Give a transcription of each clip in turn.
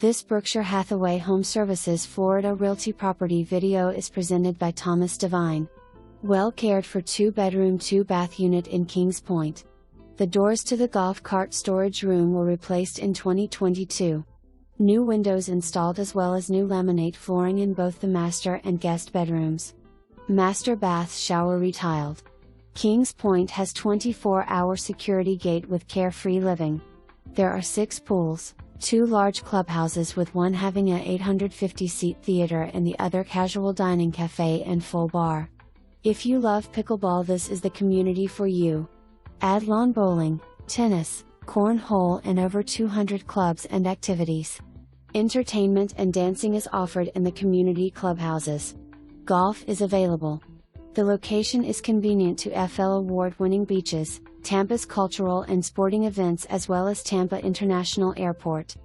This Berkshire Hathaway HomeServices Florida Realty property video is presented by Thomas Devine. Well cared for 2-bedroom 2-bath unit in Kings Point. The doors to the golf cart storage room were replaced in 2022. New windows installed as well as new laminate flooring in both the master and guest bedrooms. Master bath shower retiled. Kings Point has 24-hour security gate with carefree living. There are 6 pools, 2 large clubhouses with one having a 850-seat theater and the other casual dining cafe and full bar. If you love pickleball, this is the community for you. Add lawn bowling, tennis, cornhole and over 200 clubs and activities. Entertainment and dancing is offered in the community clubhouses. Golf is available. The location is convenient to FL award-winning beaches, Tampa's cultural and sporting events as well as Tampa International Airport.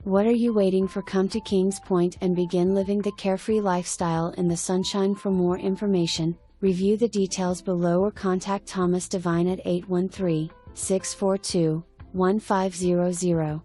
What are you waiting for? Come to Kings Point and begin living the carefree lifestyle in the sunshine. For more information, review the details below or contact Thomas Devine at 813-642-1500.